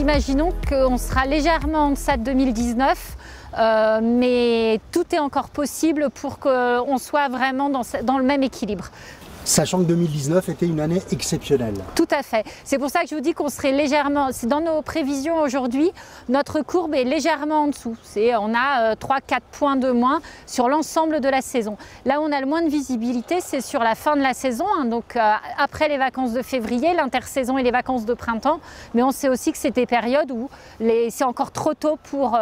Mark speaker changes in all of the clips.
Speaker 1: imaginons qu'on sera légèrement en deçà de 2019, mais tout est encore possible pour qu'on soit vraiment dans le même équilibre.
Speaker 2: Sachant que 2019 était une année exceptionnelle.
Speaker 1: Tout à fait. C'est pour ça que je vous dis qu'on serait légèrement, c'est dans nos prévisions aujourd'hui, notre courbe est légèrement en dessous. On a 3-4 points de moins sur l'ensemble de la saison. Là où on a le moins de visibilité, c'est sur la fin de la saison, hein, donc après les vacances de février, l'intersaison et les vacances de printemps. Mais on sait aussi que c'est des périodes où c'est encore trop tôt pour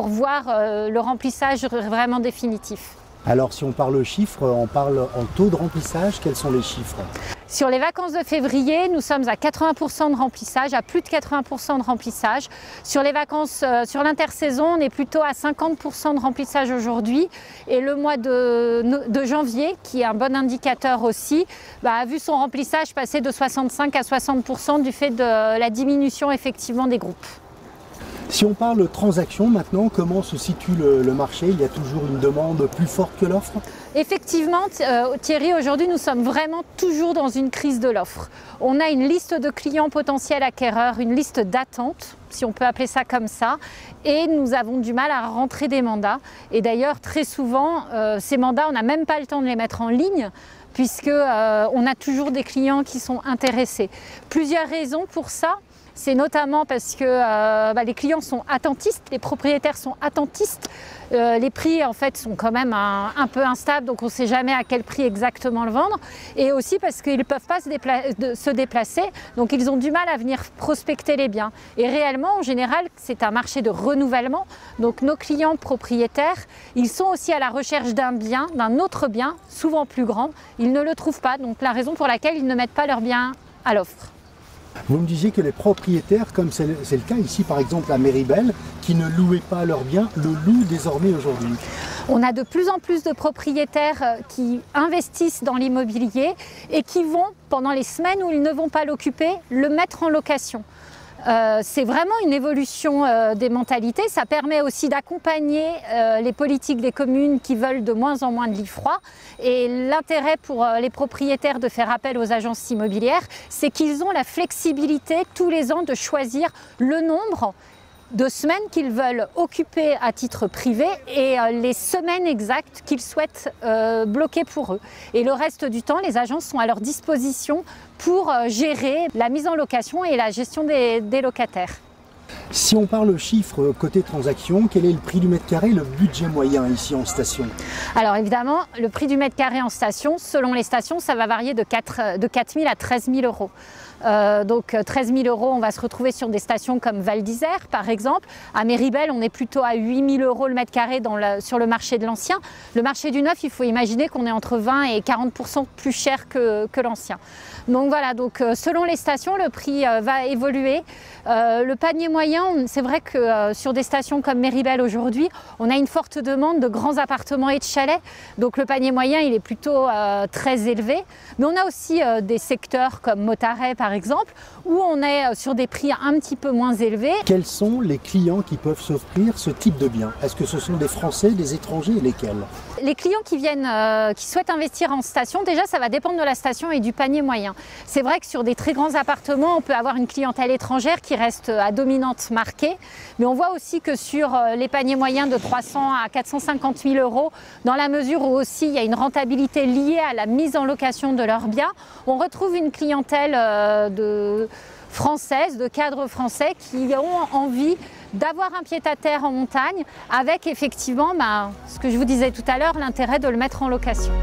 Speaker 1: voir le remplissage vraiment définitif.
Speaker 2: Alors si on parle chiffres, on parle en taux de remplissage, quels sont les chiffres?
Speaker 1: Sur les vacances de février, nous sommes à 80% de remplissage, à plus de 80% de remplissage. Sur les vacances, sur l'intersaison, on est plutôt à 50% de remplissage aujourd'hui. Et le mois de janvier, qui est un bon indicateur aussi, a vu son remplissage passer de 65 à 60% du fait de la diminution effectivement des groupes.
Speaker 2: Si on parle transaction maintenant, comment se situe le marché? Il y a toujours une demande plus forte que l'offre?
Speaker 1: Effectivement, Thierry, aujourd'hui nous sommes vraiment toujours dans une crise de l'offre. On a une liste de clients potentiels acquéreurs, une liste d'attente, si on peut appeler ça comme ça, et nous avons du mal à rentrer des mandats. Et d'ailleurs, très souvent, ces mandats, on n'a même pas le temps de les mettre en ligne, puisqu'on a toujours des clients qui sont intéressés. Plusieurs raisons pour ça. C'est notamment parce que les clients sont attentistes, les propriétaires sont attentistes. Les prix en fait sont quand même un peu instables, donc on ne sait jamais à quel prix exactement le vendre. Et aussi parce qu'ils ne peuvent pas se déplacer, donc ils ont du mal à venir prospecter les biens. Et réellement, en général, c'est un marché de renouvellement. Donc nos clients propriétaires, ils sont aussi à la recherche d'un bien, d'un autre bien, souvent plus grand. Ils ne le trouvent pas, donc la raison pour laquelle ils ne mettent pas leur bien à l'offre.
Speaker 2: Vous me disiez que les propriétaires, comme c'est le cas ici par exemple à Méribel, qui ne louaient pas leurs biens, le louent désormais aujourd'hui.
Speaker 1: On a de plus en plus de propriétaires qui investissent dans l'immobilier et qui vont, pendant les semaines où ils ne vont pas l'occuper, le mettre en location. C'est vraiment une évolution des mentalités. Ça permet aussi d'accompagner les politiques des communes qui veulent de moins en moins de lits froids. Et l'intérêt pour les propriétaires de faire appel aux agences immobilières, c'est qu'ils ont la flexibilité tous les ans de choisir le nombre de semaines qu'ils veulent occuper à titre privé et les semaines exactes qu'ils souhaitent bloquer pour eux. Et le reste du temps, les agences sont à leur disposition pour gérer la mise en location et la gestion des locataires.
Speaker 2: Si on parle chiffres côté transaction, quel est le prix du mètre carré, le budget moyen ici en station?
Speaker 1: Alors évidemment, le prix du mètre carré en station, selon les stations, ça va varier de 4 000 à 13 000 euros. Donc 13 000 euros, on va se retrouver sur des stations comme Val d'Isère par exemple. À Méribel, on est plutôt à 8 000 euros le mètre carré sur le marché de l'ancien. Le marché du neuf, il faut imaginer qu'on est entre 20 et 40% plus cher que l'ancien. Donc voilà, donc selon les stations, le prix va évoluer. Le panier moyen, c'est vrai que sur des stations comme Méribel aujourd'hui, on a une forte demande de grands appartements et de chalets. Donc le panier moyen, il est plutôt très élevé. Mais on a aussi des secteurs comme Motaret par exemple, où on est sur des prix un petit peu moins élevés.
Speaker 2: Quels sont les clients qui peuvent s'offrir ce type de bien? Est-ce que ce sont des Français, des étrangers et lesquels?
Speaker 1: Les clients qui viennent, qui souhaitent investir en station, déjà ça va dépendre de la station et du panier moyen. C'est vrai que sur des très grands appartements, on peut avoir une clientèle étrangère qui reste à dominante marquée, mais on voit aussi que sur les paniers moyens de 300 à 450 000 euros, dans la mesure où aussi il y a une rentabilité liée à la mise en location de leurs biens, on retrouve une clientèle française, de cadres français qui ont envie d'avoir un pied-à-terre en montagne avec effectivement, ce que je vous disais tout à l'heure, l'intérêt de le mettre en location.